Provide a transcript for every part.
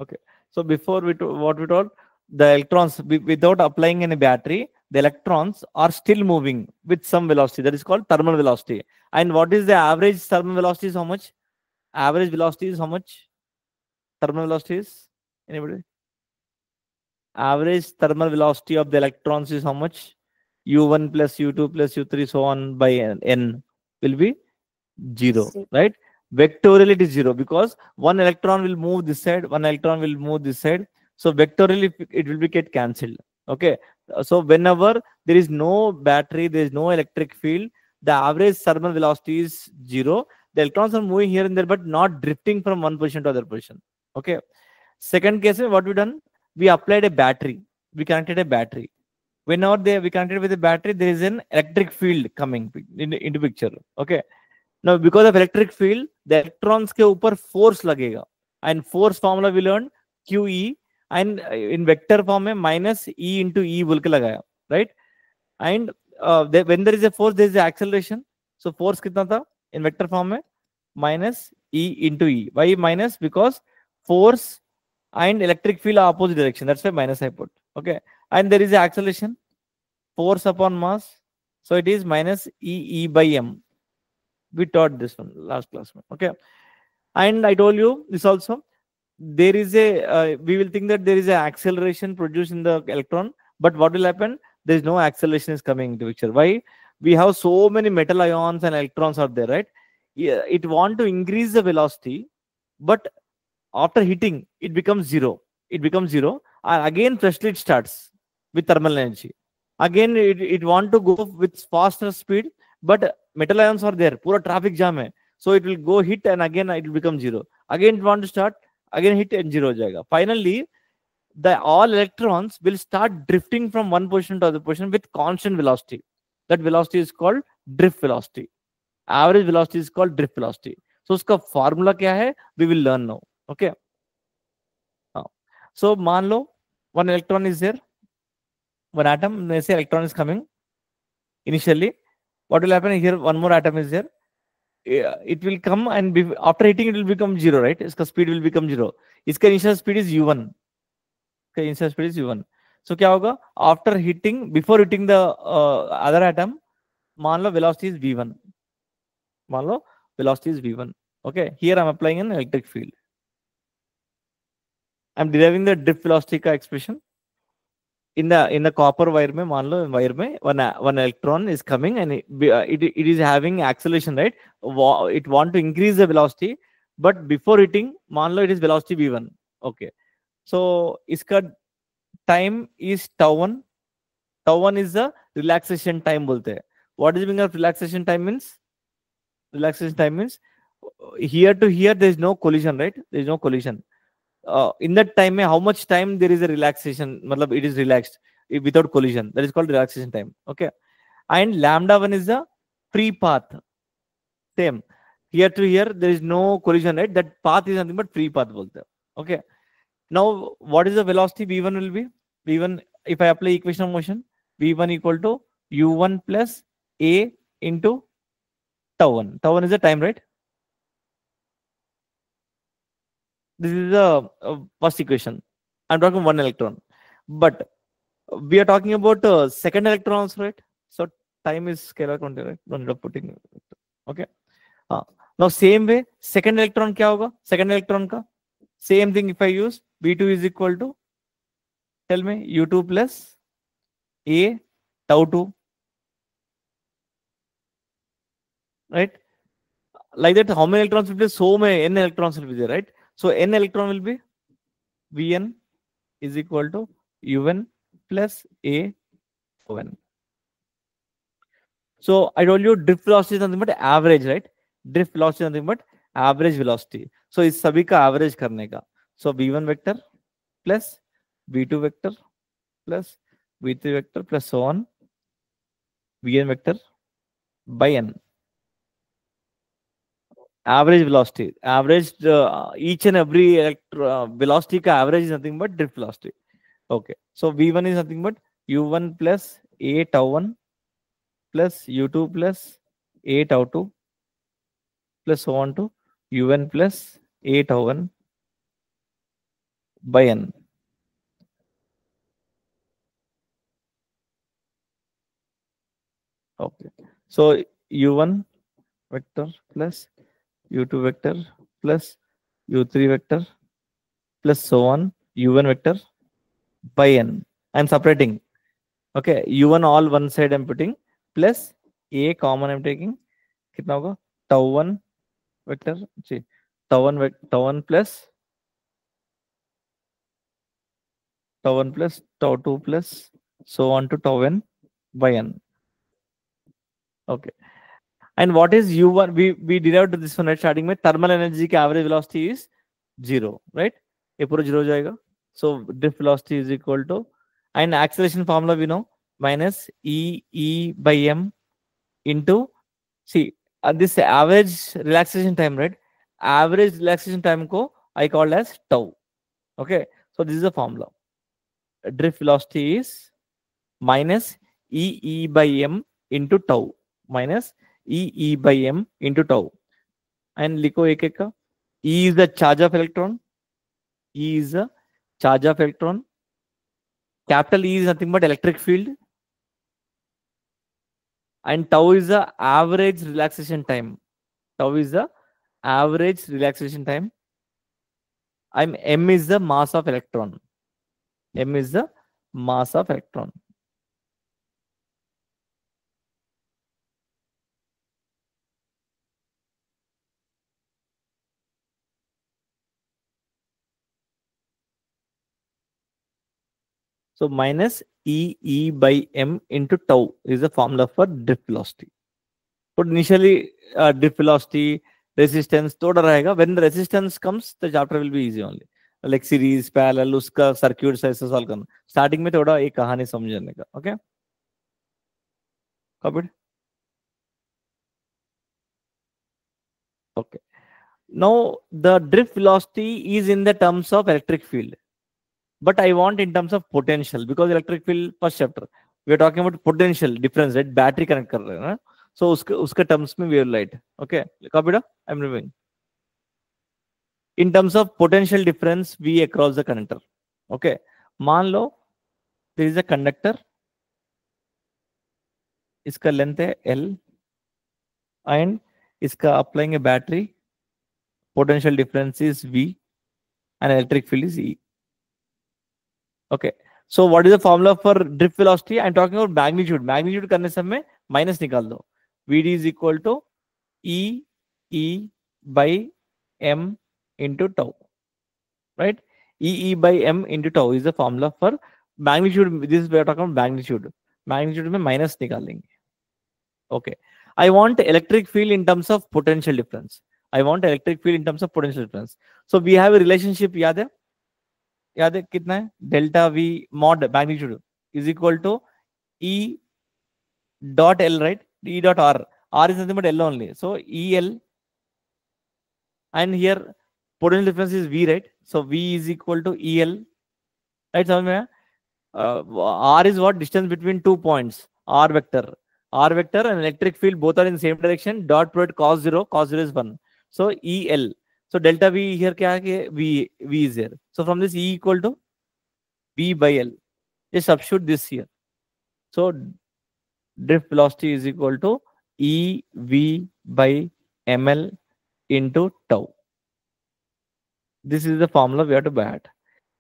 Okay. So before what we told, the electrons without applying any battery, the electrons are still moving with some velocity. That is called thermal velocity. And what is the average thermal velocity? Is how much? Average velocity is how much? Thermal velocity is, anybody? Average thermal velocity of the electrons is how much? U1 plus U2 plus U3 so on by n will be 0, See. right? Vectorially it is 0 because one electron will move this side, one electron will move this side. So vectorially it will be get cancelled. Okay. So whenever there is no battery, there is no electric field, the average thermal velocity is 0. The electrons are moving here and there, but not drifting from one position to other position. Okay. Second case, what we done? We applied a battery. We connected a battery. Whenever we connected with a battery, there is an electric field coming into picture. Okay. Now, because of electric field, the electrons के ऊपर force लगेगा. And force formula we learned QE, and in vector form में minus E into E बोल के लगाया, right? And when there is a force, there is an acceleration. So force कितना था in vector form में? Minus E into E. Why minus? Because force and electric field are opposite direction. That's why minus I put. Okay. And there is an acceleration, force upon mass. So it is minus E by M. We taught this one last class. Okay. And I told you this also. There is a, we will think that there is an acceleration produced in the electron. But what will happen? There is no acceleration is coming into picture. Why? We have so many metal ions and electrons are there, right? Yeah, it want to increase the velocity, but after hitting, it becomes 0. It becomes 0. And again, freshly it starts with thermal energy. Again, it want to go with faster speed, but metal ions are there. Pura traffic jam hai. So it will go hit and again it will become 0. Again, it want to start. Again, hit and 0 ho jayega. Finally, the all electrons will start drifting from one position to other position with constant velocity. That velocity is called drift velocity. Average velocity is called drift velocity. So uska formula kya hai? We will learn now. Okay. So मान लो one electron is there, one atom, they say electron is coming initially. What will happen here? One more atom is there. It will come and after hitting it will become 0, right? Its speed will become 0. Its initial speed is u1. Okay, initial speed is u1. So क्या होगा? After hitting, before hitting the other atom, मान लो velocity is v1. मान लो velocity is v1. Okay, here I'm applying an electric field. I'm deriving the drift velocity का expression. In the copper wire mein, मान लो wire में one electron is coming and it is having acceleration, right? It want to increase the velocity, but before hitting, मान लो it is velocity v1. Okay, so इसका time is tau1. Tau1 is the relaxation time बोलते हैं. What is the meaning of relaxation time means? Relaxation time means here to here there is no collision, right? There is no collision. In that time, how much time there is a relaxation, matlab it is relaxed without collision. That is called relaxation time. Okay. And lambda 1 is the free path. Same. Here to here, there is no collision, right? That path is nothing but free path. Okay. Now, what is the velocity v1 will be? v1, if I apply equation of motion, v1 equal to u1 plus a into tau1. Tau1 is the time, right? This is the first equation. I'm talking one electron, but we are talking about second electron also, right? So time is scalar quantity, right? Don't end up putting. Okay. Now same way, second electron क्या होगा? Second electron का same thing. If I use v2 is equal to, tell me, u2 plus a tau2, right? Like that, how many electrons will be? So many n electrons will be there, right? So n electron will be Vn is equal to un plus a n. So I told you drift velocity is nothing but average, right? Drift velocity is nothing but average velocity. So इस सभी का average करने का. So v1 vector plus v2 vector plus v3 vector plus so on vn vector by n. Average velocity, average each and every velocity ka average is nothing but drift velocity. Okay, so v1 is nothing but u1 plus a tau1 plus u2 plus a tau2 plus so on to un plus a tau1 by n. Okay. So u1 vector plus u2 vector plus u3 vector plus so on u1 vector by n. I'm separating. Okay. u1 all one side I'm putting plus a common I'm taking. कितना होगा? tau1 vector. See, tau1 plus tau1 plus tau2 plus so on to tau n by n. Okay. And what is u1? We derived this one right starting में thermal energy की average velocity is 0, right? ये पूरा 0 हो जाएगा. So drift velocity is equal to, and acceleration formula we know, minus e by m into, see, this average relaxation time, right? Average relaxation time ko I called as tau. Okay. So this is the formula. Drift velocity is minus e by m into tau, minus e by m into tau. And लिखो एक एक का. E is the charge of electron. E is the charge of electron. Capital E is nothing but electric field. And tau is the average relaxation time. Tau is the average relaxation time. M is the mass of electron. M is the mass of electron. So minus E by M into tau is the formula for drift velocity. But initially drift velocity, resistance, थोड़ा रहेगा. When the resistance comes, the chapter will be easy only. Like series, parallel, उसका circuit ऐसे solve करना. Starting में थोड़ा एक कहानी समझने का. Okay? Copied? Okay. Now the drift velocity is in the terms of electric field, but I want in terms of potential, because electric field first chapter we are talking about potential difference, right? Battery connect कर रहे हैं ना, so उसके terms में wave light. Okay, copy it. I'm removing. In terms of potential difference V across the conductor. Okay, मान लो there is a conductor, इसका length है L, and इसका applying a battery, potential difference is V and electric field is E. Okay. So what is the formula for drift velocity? I'm talking about magnitude. Magnitude करने समय minus निकाल दो. Vd is equal to E by M into tau. Right? E by M into tau is the formula for magnitude. This is we are talking about magnitude. Magnitude में minus निकालेंगे. Okay. I want electric field in terms of potential difference. I want electric field in terms of potential difference. So we have a relationship, याद है? याद है कितना है? Delta V mod magnitude is equal to E dot L, right? E dot R. R is nothing but L only. So E L, and here potential difference is V, right? So V is equal to EL, right? समझ में? R is what? Distance between 2 points. R vector. R vector and electric field both are in same direction. Dot product cos 0. Cos 0 is 1. So EL. So delta V here क्या है? V is there. So from this E equal to V by L. Just substitute this here. So drift velocity is equal to EV by ml into tau. This is the formula we have to buy at.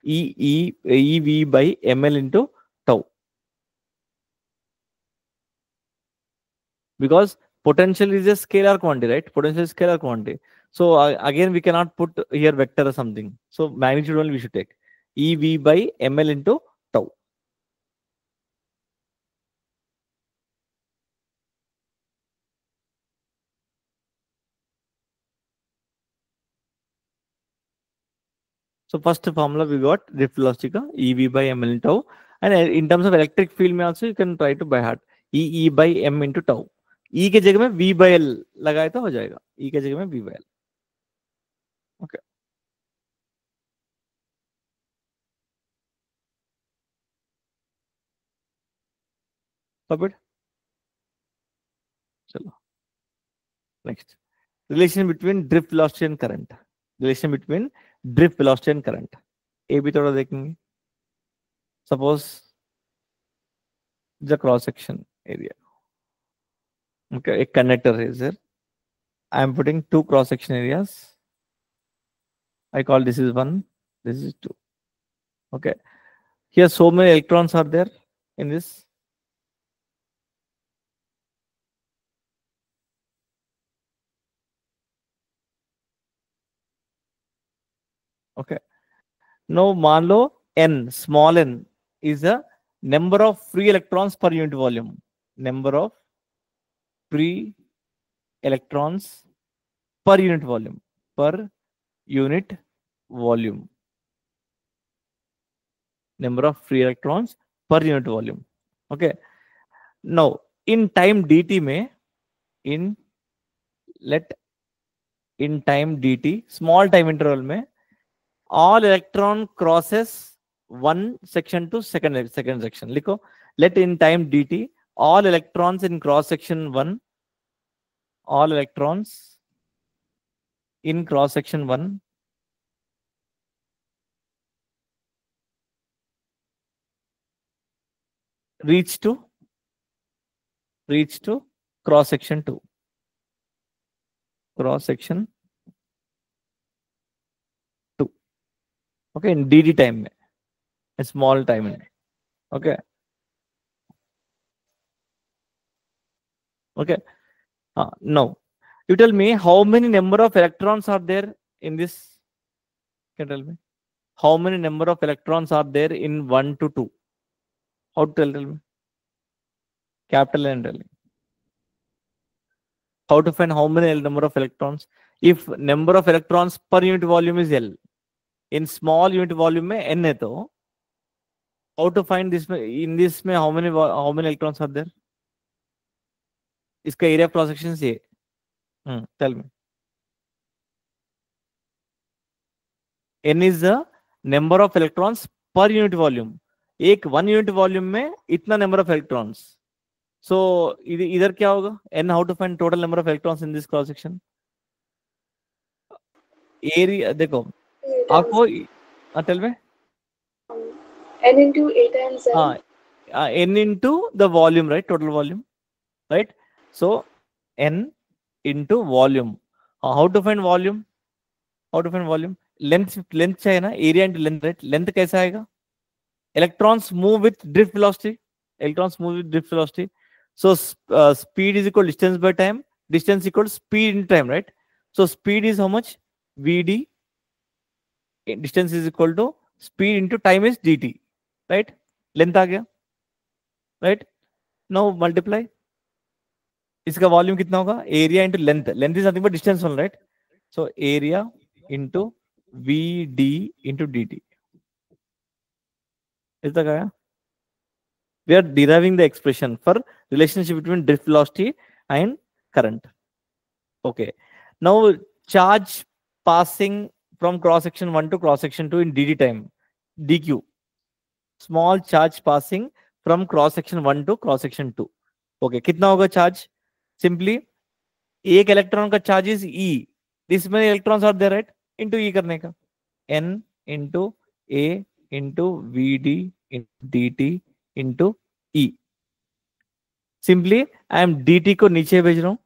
EV by ml into tau. Because potential is a scalar quantity, right? Potential is scalar quantity. So again, we cannot put here vector or something. So magnitude only we should take. EV by ml into tau. So first formula we got drift velocity का EV by ml into tau. And in terms of electric field में also you can try to by heart. E by m into tau. E के जगह में V by L लगाए तो हो जाएगा. E के जगह में V by L. Okay. Copied? चलो. Next. Relation between drift velocity and current. Relation between drift velocity and current. ए भी थोड़ा देखेंगे. Suppose the cross section area. Okay, a connector is there. I am putting two cross section areas. I call this is one, this is two. Okay, here so many electrons are there in this. Okay, now मान लो n, small n is the number of free electrons per unit volume. Number of free electrons per unit volume. Per unit volume. Number of free electrons per unit volume. Okay. Now in time dt में, in let in time dt, small time interval में, all electron crosses one section to second section. लिखो, let in time dt, all electrons in cross section 1, all electrons in cross section 1 reach to cross section 2. Cross section 2. Okay, in dt time में, a small time में. Okay. Okay. Now you tell me how many number of electrons are there in this. Can you tell me how many number of electrons are there in 1 to 2? How to tell me? Capital N tell me. How to find how many number of electrons? If number of electrons per unit volume is L, in small unit volume में N है तो, how to find this in this में how many electrons are there? इसका area of cross section से. Tell me. N is the number of electrons per unit volume. एक 1 unit volume में इतना number of electrons. So इधर क्या होगा? N, how to find total number of electrons in this cross section? Area देखो आपको tell me. N into A times N. N into the volume, right? Total volume, right? So N into volume. How to find volume? How to find volume? Length चाहिए ना, area into length, right? Length कैसा आएगा? Electrons move with drift velocity. Electrons move with drift velocity. So speed is equal to distance by time. Distance equal to speed in time, right? So speed is how much? Vd. Distance is equal to speed into time is dt, right? Length आ गया, right? Now multiply. इसका volume कितना होगा? Area into length. Length is nothing but distance only, right? So area into Vd into dt. Is that clear? We are deriving the expression for relationship between drift velocity and current. Okay. Now charge passing from cross section 1 to cross section 2 in dt time. dq. Small charge passing from cross section 1 to cross section 2. Okay. कितना होगा charge? Simply एक electron का charge is E. This many electrons are there, right? Into E करने का. N into A into Vd into dt into E. Simply I am dt को नीचे भेज रहा हूं.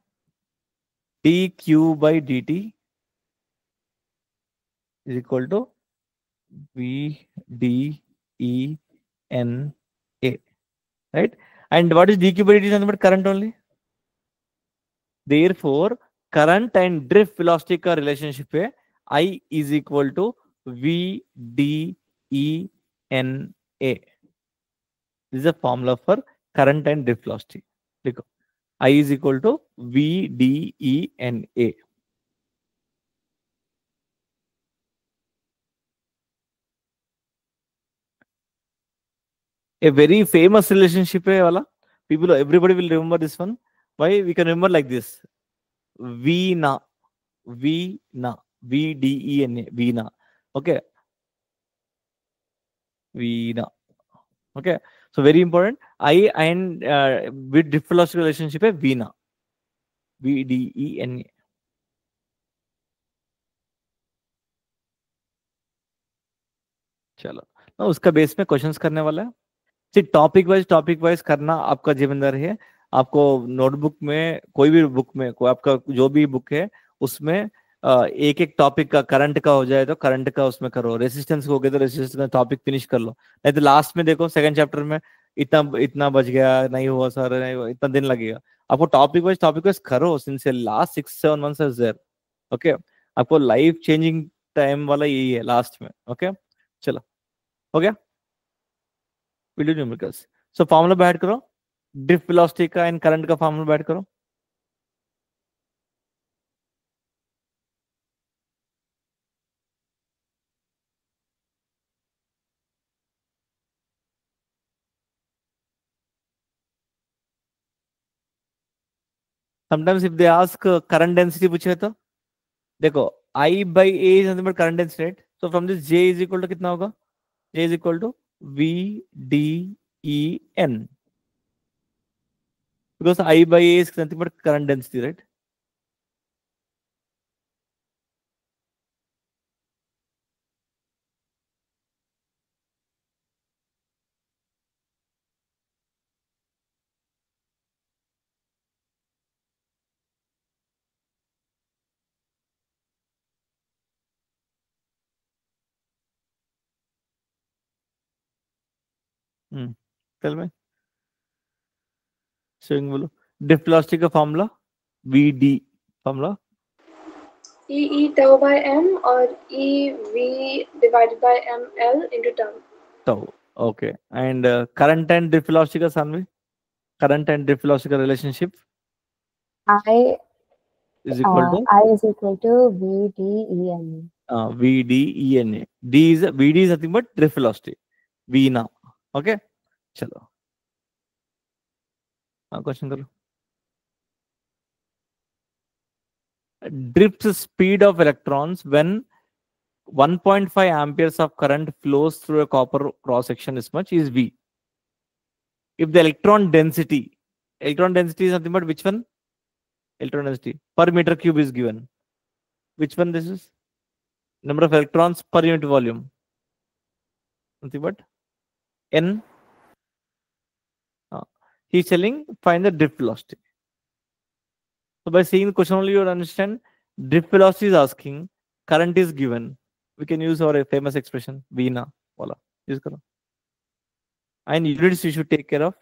dq by dt is equal to Vd E N A, right? And what is dq by dt? Is nothing but current only. Therefore, current and drift velocity का relationship है I is equal to V D E N A. This is a formula for current and drift velocity. देखो, I is equal to V D E N A. A very famous relationship है वाला. People, everybody will remember this one. Why we can remember like this? V na, V na, V D E N A, V na. Okay. V na. Okay. So very important. I and with drift velocity relationship है V na. V D E N A. चलो ना उसका base में questions करने वाला है। सिर्फ topic wise करना आपका जिम्मेदारी है। आपको नोटबुक में कोई भी बुक में कोई आपका जो भी बुक है उसमें एक एक टॉपिक का करंट का हो जाए तो करंट का उसमें करो, रेसिस्टेंस हो गया तो रेसिस्टेंस का टॉपिक फिनिश कर लो। नहीं तो लास्ट में देखो सेकंड चैप्टर में इतना इतना बच गया, नहीं हुआ सर, नहीं हुआ, इतना दिन लगेगा। आपको टॉपिक वाइज करो since last 6-7 months is there. Okay, आपको लाइफ चेंजिंग टाइम वाला यही है लास्ट में। ओके, चलो हो गया। Video numericals. सो फॉर्मूला बैठ करो, ड्रिफ्ट वेलोसिटी का एंड करंट का फॉर्मूला बैठ करो। Sometimes if they ask current density पूछे तो देखो I by A is nothing but current density, right? So from this J is equal to कितना होगा? J is equal to V D E N, because I by A is nothing but current density, right? Tell me, स्विंग बोलो। Drift velocity का formula V D formula E tau by m और E v divided by m L into tau. tau. Okay, and current and drift velocity का Saanvi, current and drift velocity का relationship I is equal to I is equal to VDEN. VDENA. VD is nothing but drift velocity. V now. Okay, चलो question करो। Drift speed of electrons when 1.5 amperes of current flows through a copper cross section is much is V. If the electron density is nothing but which one? Electron density per meter cube is given. Which one this is? Number of electrons per unit volume. Nothing but N. He's telling find the drift velocity. So by seeing the question only you will understand drift velocity is asking, current is given. We can use our famous expression V na. Voila. Use karo. And units you should take care of.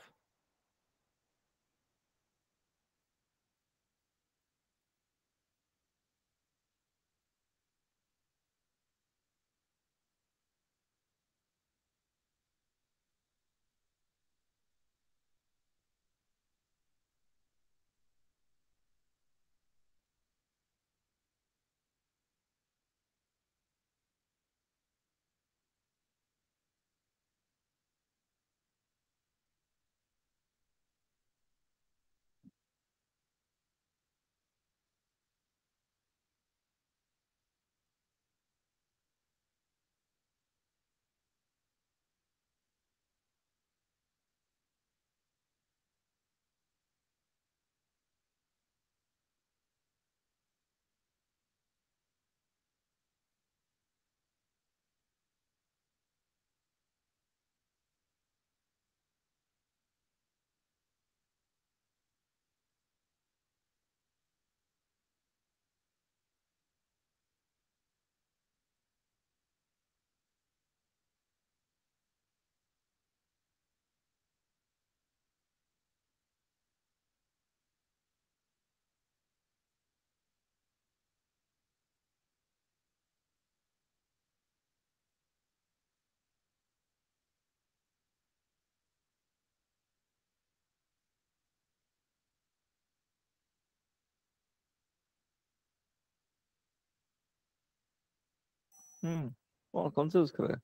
कौन से use कर रहे हैं?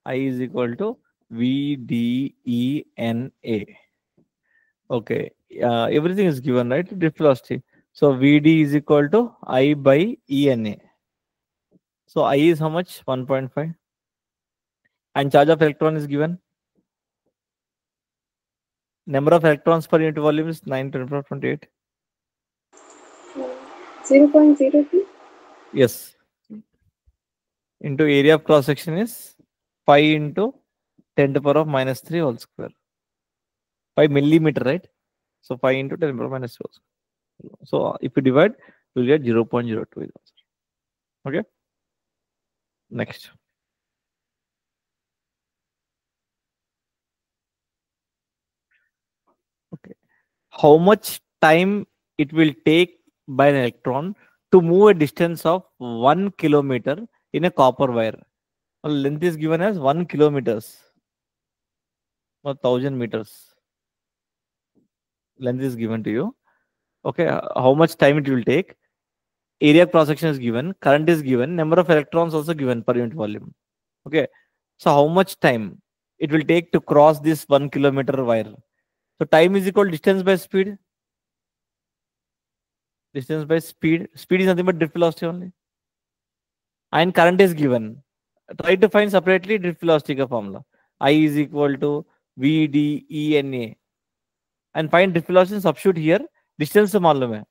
I is equal to VDENA. Okay, everything is given, right? Drift velocity. So VD is equal to I by ENA. So I is how much? 1.5. And charge of electron is given. Number of electrons per unit volume is 9 to the power 28. 0.02. Yes. Into area of cross section is 5 into 10 to the power of minus 3 whole square. 5 millimeter, right? So 5 into 10 to the power of minus 2 whole square. So if you divide, you'll get 0.02 is answer. Okay. Next. Okay. How much time it will take by an electron to move a distance of 1 kilometer in a copper wire? Well, length is given as 1 kilometers or 1000 meters. Length is given to you. Okay. How much time it will take? Area cross section is given, current is given, number of electrons also given per unit volume. Okay. So how much time it will take to cross this 1 kilometer wire? So time is equal to distance by speed. Distance by speed. Speed is nothing but drift velocity only. And current is given. Try to find separately drift velocity ka formula. I is equal to V D E N A. And find drift velocity, substitute here. Distance to मालूम है.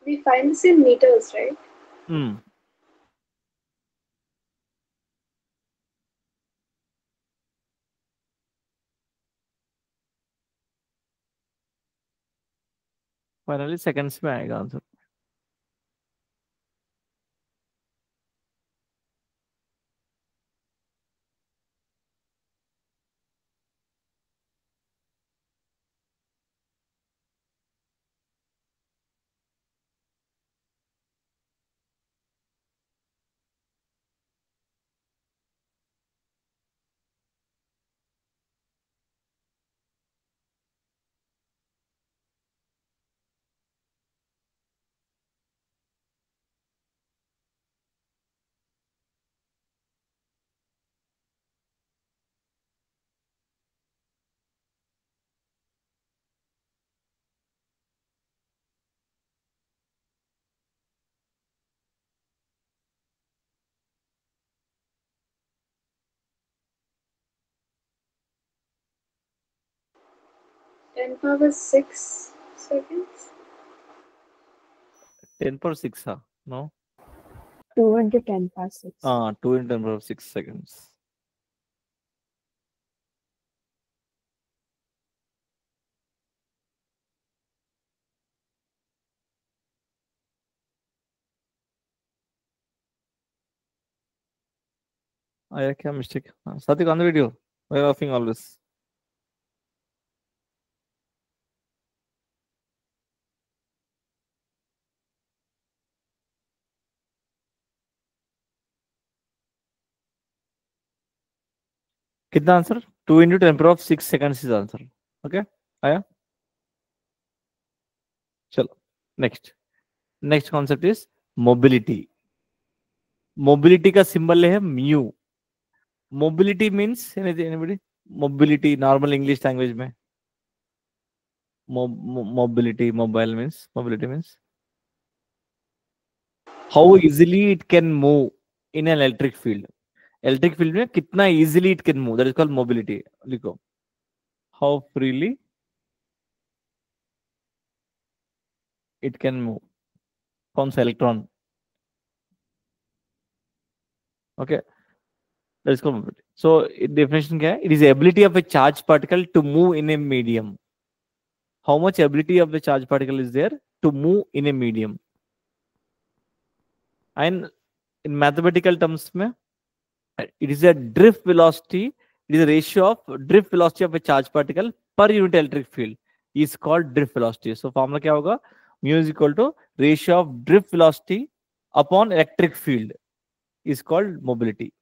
We find this in meters, right? Finally seconds में आएगा answer. Ten power 6 seconds. 10 per 6, huh? No? 2 into 10 power 6. 2 in 10 power 6 seconds. आया क्या mistake? Satik, on the video. Why are you laughing always? कितना answer? 2 into 10 power of 6 seconds is answer. Okay? आया? चलो. Next. Next concept is mobility. Mobility का symbol है mu. Mobility means anybody? Mobility normal English language में. Mobility, mobile means mobility means how easily it can move in an electric field. Electric field में कितना easily it can move, that is called mobility. लिखो. How freely it can move. कौन सा electron? Okay. That is called mobility. So definition क्या है? It is the ability of a charged particle to move in a medium. How much ability of the charged particle is there to move in a medium? And in mathematical terms में, it is a drift velocity. It is a ratio of drift velocity of a charged particle per unit electric field is called drift velocity. So formula क्या होगा? Mu is equal to ratio of drift velocity upon electric field is called mobility.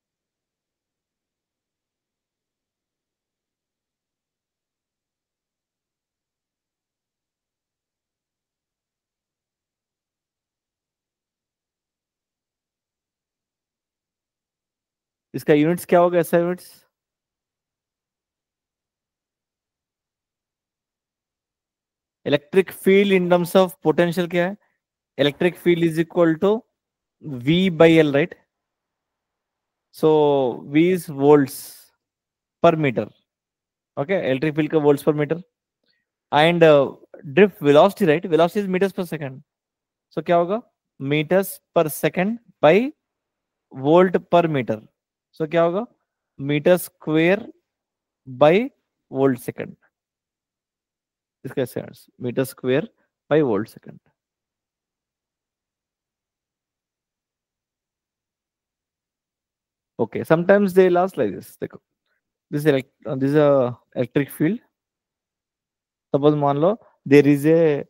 इसका units क्या होगा? ऐसा units electric field in terms of potential क्या है? Electric field is equal to V by L, right? So V is volts per meter. Okay, electric field का volts per meter. And drift velocity, right? Velocity is meters per second. So क्या होगा, metres per second by volt per metre. So क्या होगा, metre square by volt second. इसका sense metre square by volt second. Okay, sometimes they last like this. देखो, this is a electric field. Suppose मान लो there is a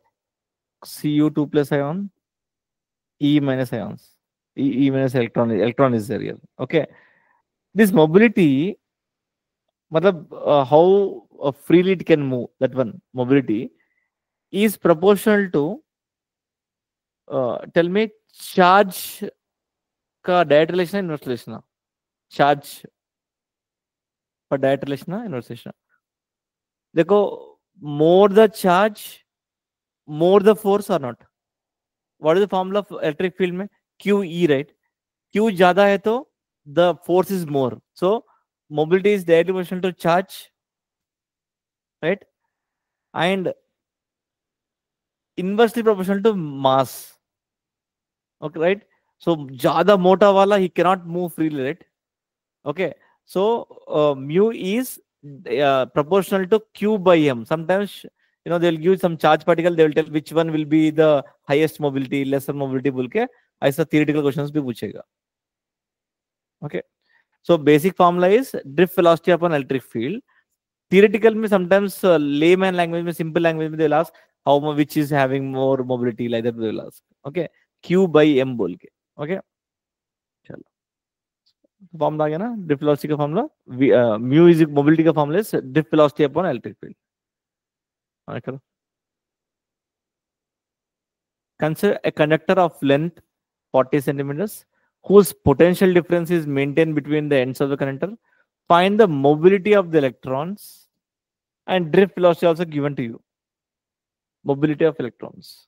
Cu2 plus ion, E minus ions, E minus electron is there here. Okay, this mobility, मतलब how freely it can move, that one mobility is proportional to tell me charge का direct relation है inverse relation है? Charge पर direct relation है inverse relation. देखो, more the charge, more the force or not? What is the formula of electric field में? QE, right? Q ज्यादा है तो the force is more. So mobility is directly proportional to charge, right? And inversely proportional to mass. Okay, right? So ज्यादा मोटा वाला he cannot move freely, right? Okay. So mu is proportional to Q by M. Sometimes they'll give some charge particle, they will tell which one will be the highest mobility, lesser mobility बोल के ऐसा theoretical questions भी पूछेगा. Okay, so basic formula is drift velocity upon electric field. Theoretical में sometimes layman language में, simple language में they'll ask how much which is having more mobility, like that they'll ask. Okay, Q by M बोल के. Okay, चलो formula आ गया ना drift velocity का formula. Mu is mobility का formula is drift velocity upon electric field. करो. Consider a conductor of length 40 centimeters whose potential difference is maintained between the ends of the conductor. Find the mobility of the electrons and drift velocity also given to you. Mobility of electrons.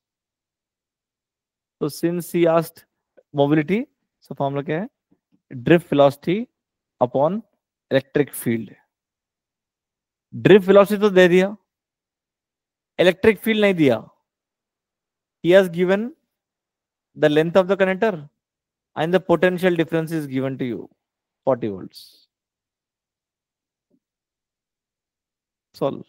So since he asked mobility, so formula क्या है? Drift velocity upon electric field. Drift velocity तो दे दिया, electric field नहीं दिया. He has given the length of the conductor and the potential difference is given to you, 40 volts. Solve.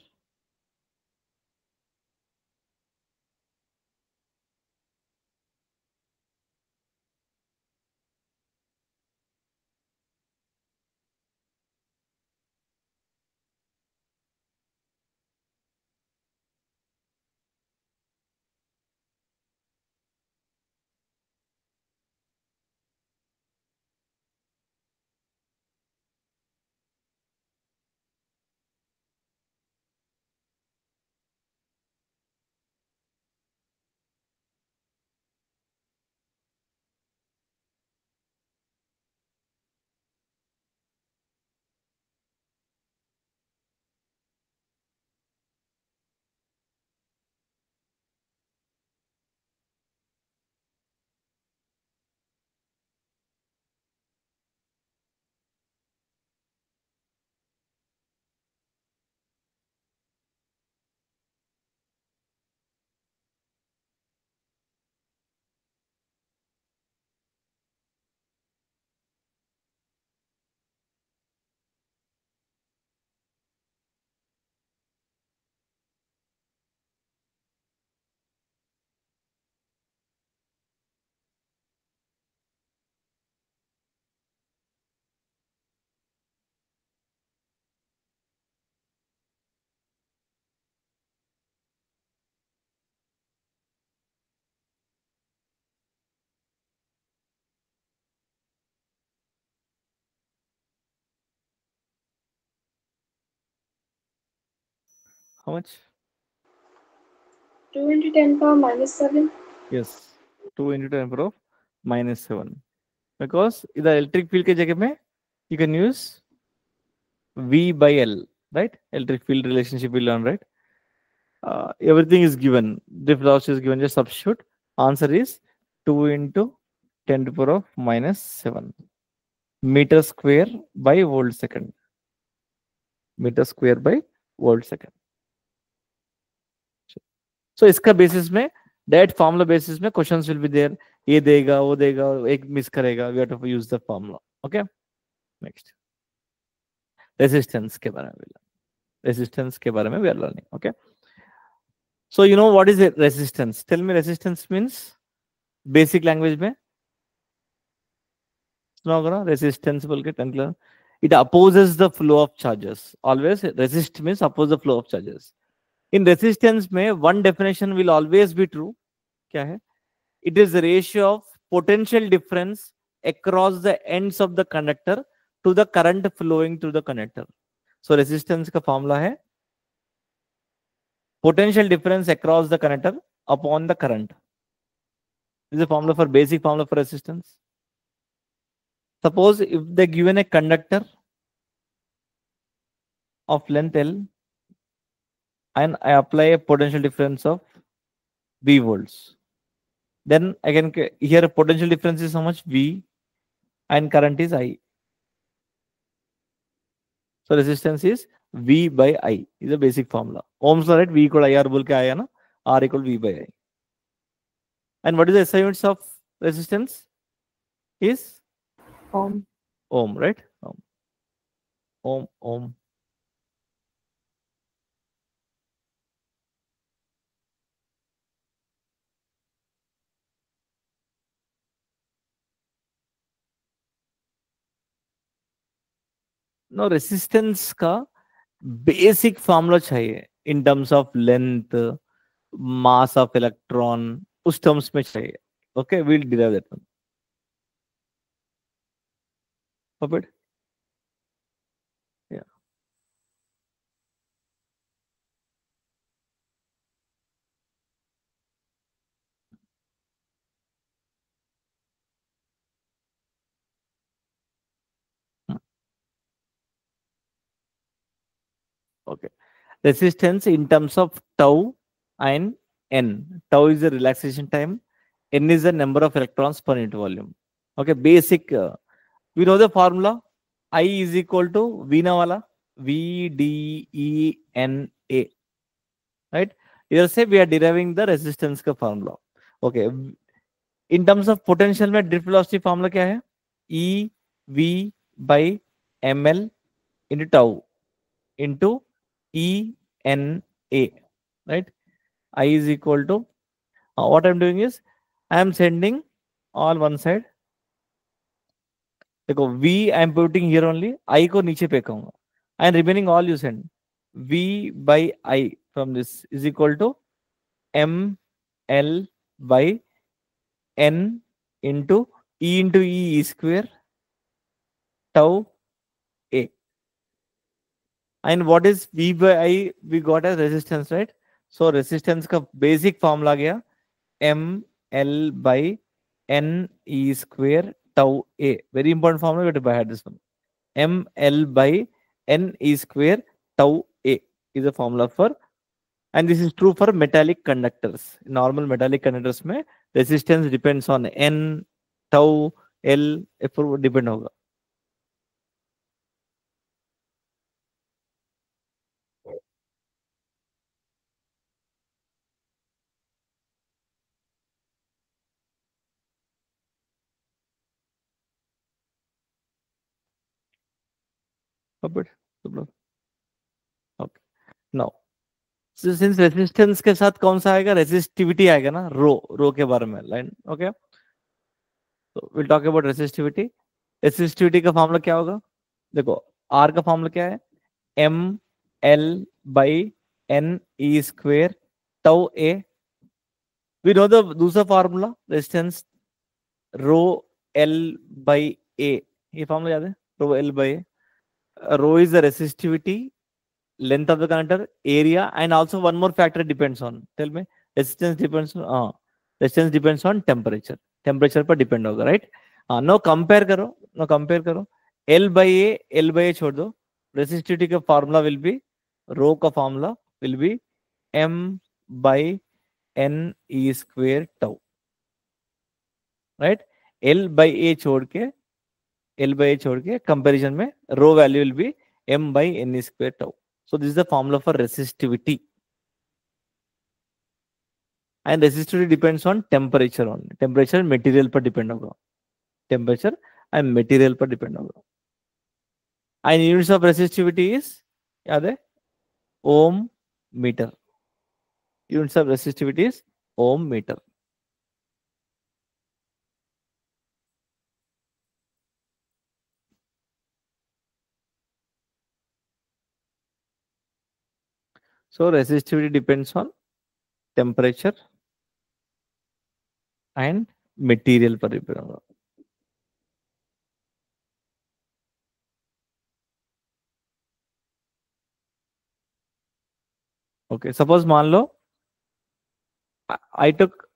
How much? 2 into 10 power minus 7. Yes, 2 into 10 power of minus 7. Because the electric field के जगह में you can use V by L, right? Electric field relationship we learn, right? Everything is given. Drift velocity is given. Just substitute. Answer is 2 into 10 to the power of minus 7 meter square by volt second. Meter square by volt second. So इसका basis में That formula basis में questions will be there. ये देगा, वो देगा, एक miss करेगा. We have to use the formula. Okay. Next. Resistance के बारे में. Resistance के बारे में we are learning. Okay. So you know what is it? Resistance. Tell me resistance means basic language में. सुना होगा ना resistance बोल के 10 class. It opposes the flow of charges. Always resist means oppose the flow of charges. In resistance में one definition will always be true. क्या है? It is the ratio of potential difference across the ends of the conductor to the current flowing through the conductor. So resistance का formula है potential difference across the conductor upon the current. This is a formula for basic formula for resistance. Suppose if they given a conductor of length L and I apply a potential difference of V volts, then I can here a potential difference is how much V and current is I. So resistance is V by I is a basic formula. Ohm's law, right? V equal IR बोल के आया ना, R equal V by I. And what is the SI units of resistance? Is Ohm. ohm, right? Ohm. No, resistance का basic formula चाहिए in terms of length, mass of electron, उस terms में चाहिए. Okay, we'll derive that one. Puppet? Yeah. Okay. Resistance in terms of tau and n. Tau is the relaxation time. N is the number of electrons per unit volume. Okay, basic. We know the formula. I is equal to V na wala. V D E N A. Right? Here say we are deriving the resistance का formula. Okay. In terms of potential में drift velocity formula क्या है? E V by ml into tau into E N A. Right? I is equal to what I'm doing is I am sending all one side. देखो V I am putting here only, I को नीचे फेंकूंगा and remaining all you send. V by I from this is equal to M L by N into E square tau A. And what is V by I? We got a resistance, right? So resistance का basic formula गया M L by N E square tau A. Very important formula. We have to buy this one. M L by N E square tau A is a formula for, and this is true for metallic conductors. Normal metallic conductors में resistance depends on N, tau, L, F depend होगा. Okay. Now, since resistance के साथ कौन सा आएगा? Resistivity आएगा ना, रो के बारे में लाइन. ओके, तो we'll talk about resistivity. Resistivity का फॉर्मूला क्या होगा? देखो R का फॉर्मूला क्या है? M L by N E square tau A. We know the दूसरा formula resistance rho L by A. ये फॉर्मूला याद है? रो L by A. Rho is the resistivity, length of the conductor, area, and also one more factor depends on. Tell me, resistance depends on temperature. Temperature पर depend होगा, right? Now compare करो. L by A छोड़ दो. Resistivity का formula will be, rho का formula will be M by N E square tau. Right? L by A छोड़ के comparison में rho value will be M by N E square tau. So this is the formula for resistivity. and resistivity depends on temperature only. Temperature and material पर depend होगा. Temperature and material पर depend होगा. And units of resistivity is याद है ohm meter. Units of resistivity is ohm meter. So resistivity depends on temperature and material पर depend होगा. Okay, suppose मान लो I took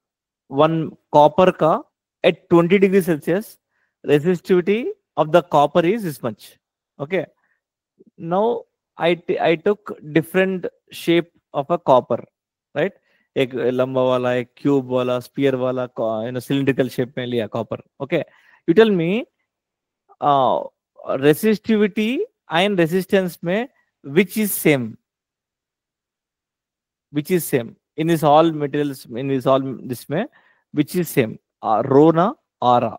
one copper ka at 20 degrees Celsius, resistivity of the copper is this much. Okay. Now I took different shape of a copper, right? एक लंबा वाला, एक cube वाला, spear वाला, cylindrical shape में लिया copper. Okay, you tell me resistivity and resistance में which is same, which is same in this all materials, in this all this में which is same, rho na r.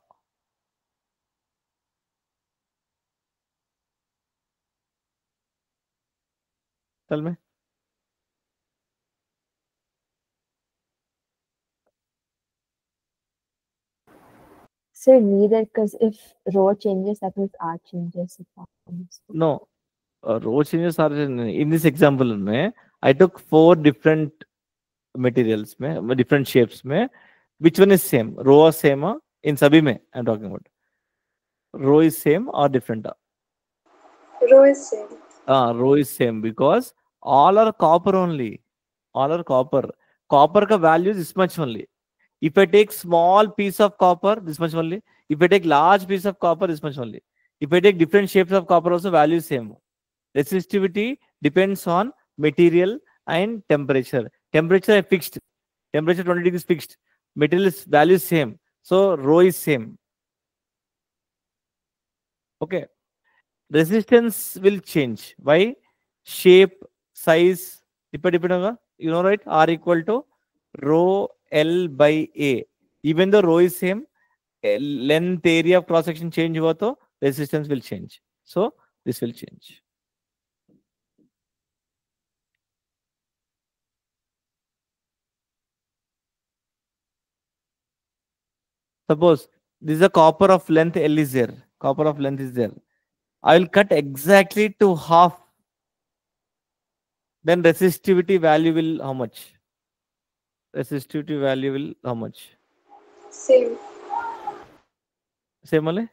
Tell me. So neither, because if rho changes, that means R changes. No, rho changes are in this example में I took 4 different materials में, different shapes में, which one is same? Rho is same in सभी में I'm talking about. Rho is same or different? Rho is same. Rho is same because all are copper only. All are copper. Copper का value is this much only. If I take small piece of copper, this much only. If I take large piece of copper, this much only. If I take different shapes of copper, also value is same. Resistivity depends on material and temperature. Temperature is fixed. Temperature 20 degrees fixed. Material is value is same. So rho is same. Okay. Resistance will change. Why? Shape, size, depend hoga. You know, right? R equal to rho L by A. Even though rho is same, length, area of cross section change hua to resistance will change. So this will change. Suppose this is a copper of length L is there. Copper of length is there. I will cut exactly to half. Then resistivity value will how much? Resistivity value will how much? Same. Same only?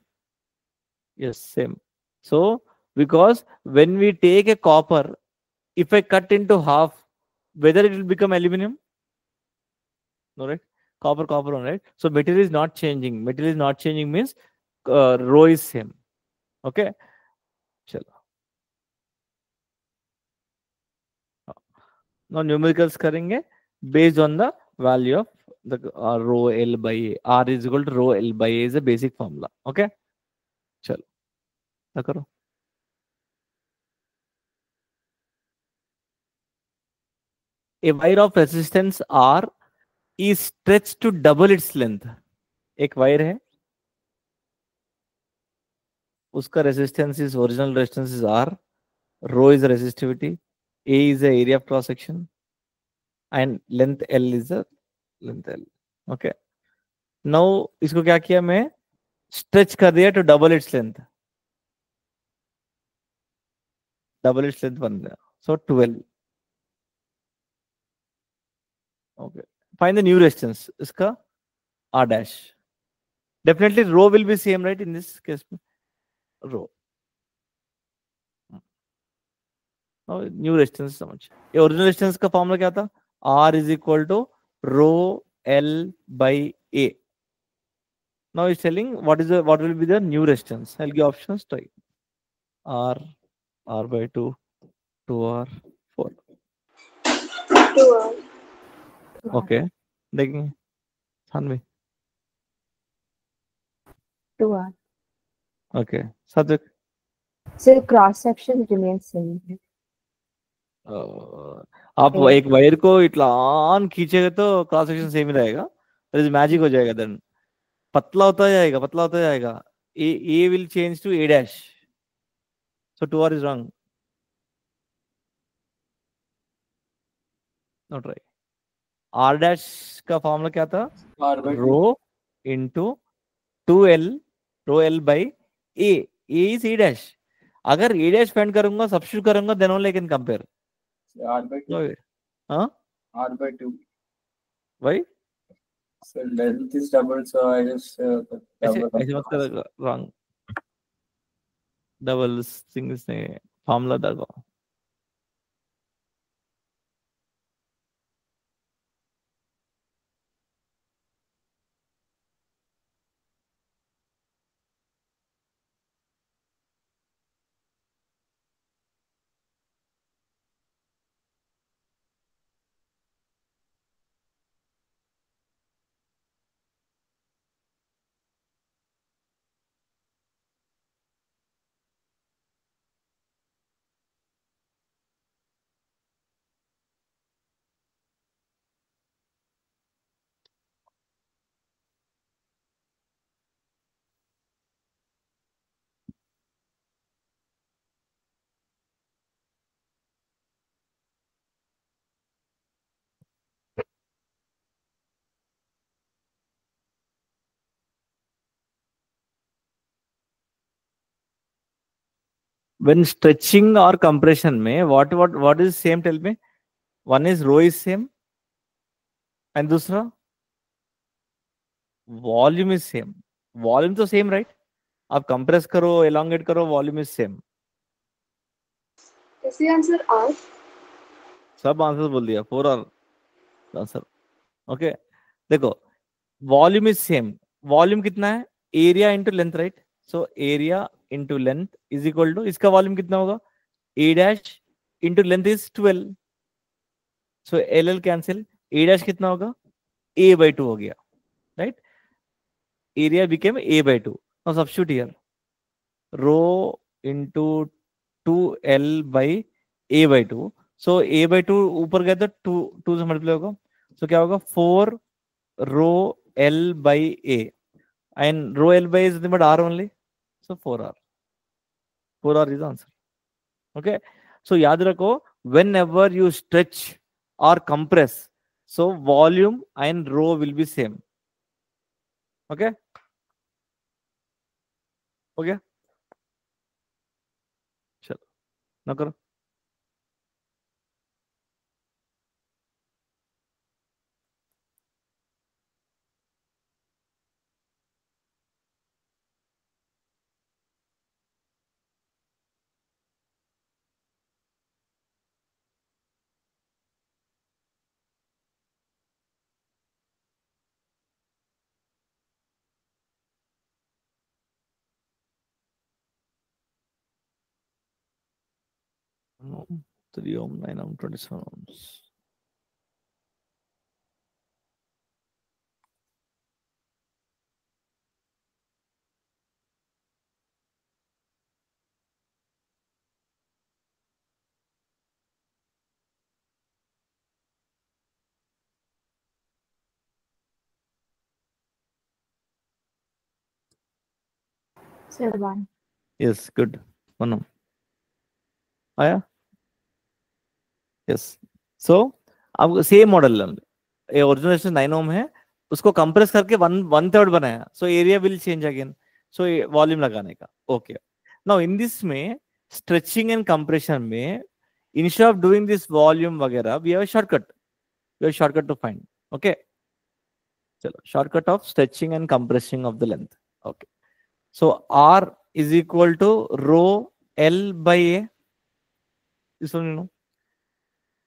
Yes, same. So because when we take a copper, if I cut into half, whether it will become aluminum? No, right? Copper, copper on, right? So material is not changing. Material is not changing means rho is same. Okay. Chalo. Now numericals करेंगे based on the value of the rho L by A. R is equal to rho L by A is a basic formula. Okay. चलो क्या करो. A wire of resistance R is stretched to double its length. एक wire है, उसका resistance is original resistance is R, rho is the resistivity, A is the area of cross section, and length L is the length L. Okay. Now इसको क्या किया मैं? Stretch कर दिया to double its length. Double its length बन गया. So 12. Okay. Find the new resistance. इसका R dash. Definitely rho will be same, right? In this case, rho. Now new resistance समझ. ये original resistance का formula क्या था? R is equal to rho L by A. Now it's telling what will be the new resistance. I'll give options. Try R by 2, 2R, 4. 2R. Okay. देखेंगे. Sanvi. 2R. Okay. Satvik. So cross section remains same. आप एक wire को इतना on खींचेगा तो cross section same ही रहेगा, magic हो जाएगा, देन पतला होता जाएगा, पतला होता जाएगा, a will change to a dash, so 2r is wrong, not right. R dash का फॉर्मूला क्या था, rho into 2l, rho l by A is a dash. अगर ए डैश फाइंड करूंगा, सब्स्टिट्यूट करूंगा, then only I can compare. r/2. हाँ r/2. भाई So length is double, so I just ऐसे double ऐसे मत up. कर, रॉन्ग, डबल सिंगल्स नहीं, फॉर्मूला दबाओ। When stretching or compression में what is same, tell me? One is rho is same and दूसरा volume is same. Volume तो same right? आप compress करो, elongate करो, volume is same. Is the answer R? सब answer बोल दिया, 4R answer. Okay देखो, वॉल्यूम इज सेम, वॉल्यूम कितना है, area into length right, so area into length is equal to, इसका वॉल्यूम कितना होगा, a dash into length is 12, so l l cancel, a dash कितना होगा, a by 2 हो गया right, area became a by 2, now substitute here, rho into 2l by a by 2, so a by 2 ऊपर गया तो 2 से मल्टीप्लाई होगा, सो क्या होगा 4 रो l by a, and rho l by is nothing but r only, so 4r, 4r is the answer. Okay, so याद रखो, whenever you stretch or compress, so volume and rho will be same. Okay, हो गया, चलो ना करो। No, 3 ohm, 9 ohm, 27 ohms. Sir, 1. Yes, good. 1 ohm आया, yes. सो अब same model, original 9 ओम है, उसको कंप्रेस करके 1/3 बनाया, so area will change again, so volume लगाने का। ओके, नाउ इन दिस में स्ट्रेचिंग एंड कंप्रेशन में instead of doing this volume वगैरह, we have shortcut to find. Okay, चलो shortcut of stretching and compressing of the length. Okay, so r is equal to rho l by a, this one you know.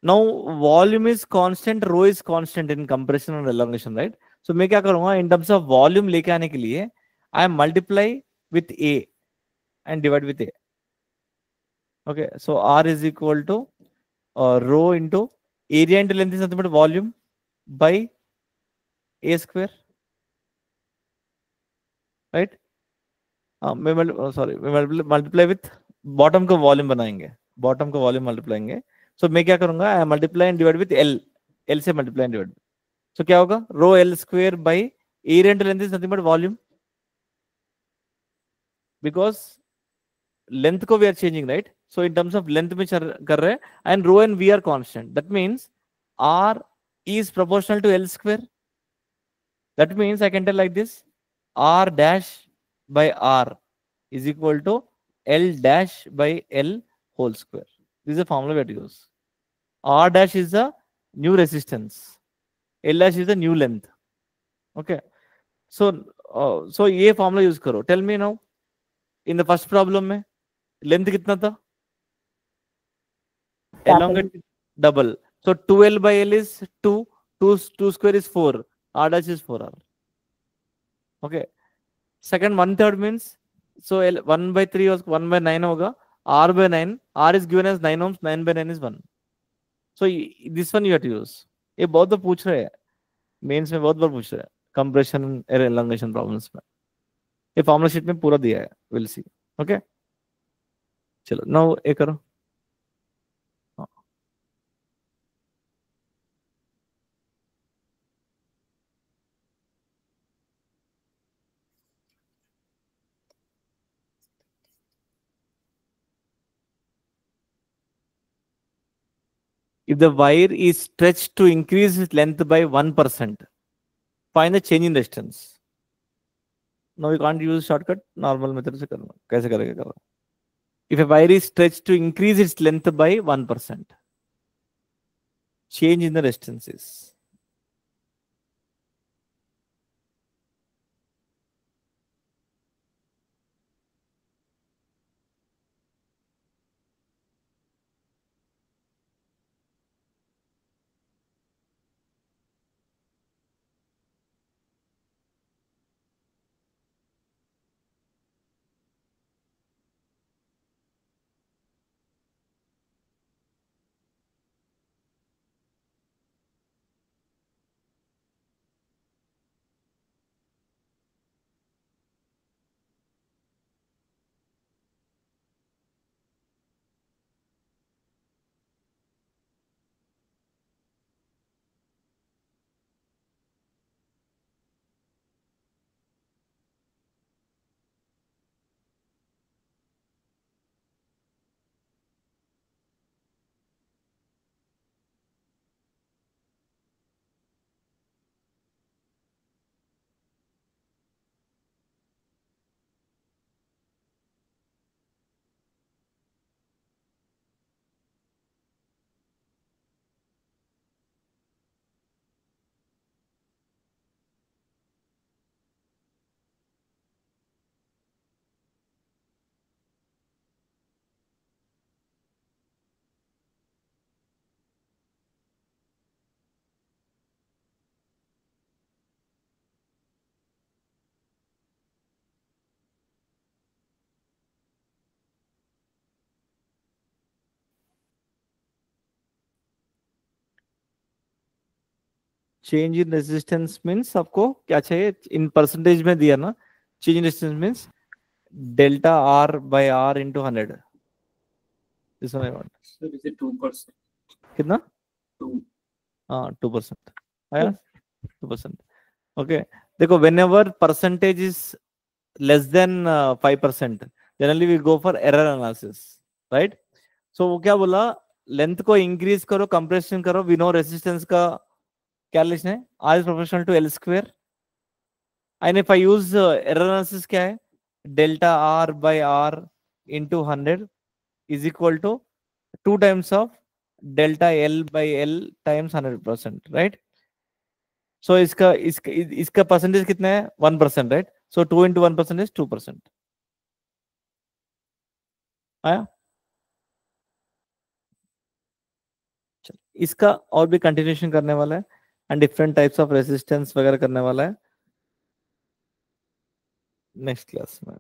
Now volume is constant, rho is constant in compression and elongation, right? So मैं क्या करूँगा, in terms of volume लेके आने के लिए I multiply with A and divide with A. Okay, so R is equal to rho into area into length is nothing but volume by A square, right? मैं multiply with bottom का volume बनाएंगे, bottom का volume multiplying, सो मैं क्या करूंगा, I multiply and divide with l, l से multiply and divide, so क्या होगा, rho l square by area into length is nothing but volume, because length को we are changing, right? So in terms of length में कर रहे हैं, and rho and we are constant, that means r is proportional to L square. That means I can tell like this, R dash by R is equal to L dash by L whole square. This is a formula we have to use. R dash is the new resistance, L dash is the new length. Okay, so so ये formula use करो. Tell me now, in the first problem में length कितना था? Elongate double. So 2L by L is 2, 2 square is 4, R dash is 4R. Okay. Second 1/3 means, so L 1 by 3 was 1 by 9 होगा, R by 9, R is given as 9 ohms, 9 by 9 is 1. So this one you have to use. ये बहुत बार पूछ रहे हैं, mains में बहुत बार पूछ रहे हैं, कंप्रेशन एलोंगेशन प्रॉब्लम्स में, ये फॉर्मूला शीट में पूरा दिया है, विल सी. ओके, चलो नाउ ये करो. If the wire is stretched to increase its length by 1%, find the change in resistance. Now you can't use shortcut, normal method से करना. कैसे करेगा करना? If a wire is stretched to increase its length by 1%, change in the resistance is. Change in resistance means आपको क्या चाहिए, in percentage में दिया ना, change in resistance means delta R by R into 100. This one I want. So is it 2%? कितना? 2. हाँ 2% आया, 2%. Okay, देखो whenever percentage is less than 5%, generally we go for error analysis, right? So वो क्या बोला, लेंथ को increase करो, compression करो, वी नो रेजिस्टेंस का क्या लिखना है, R is proportional to L square. And if I use error analysis क्या है, delta R by R into 100 is equal to 2 times of delta L by L times 100%, right? So इसका percentage कितना है, 1%, right? So 2 into 1% is 2%. आया? इसका और भी continuation करने वाला है, and different types of resistance वगैरह करने वाला है नेक्स्ट क्लास में.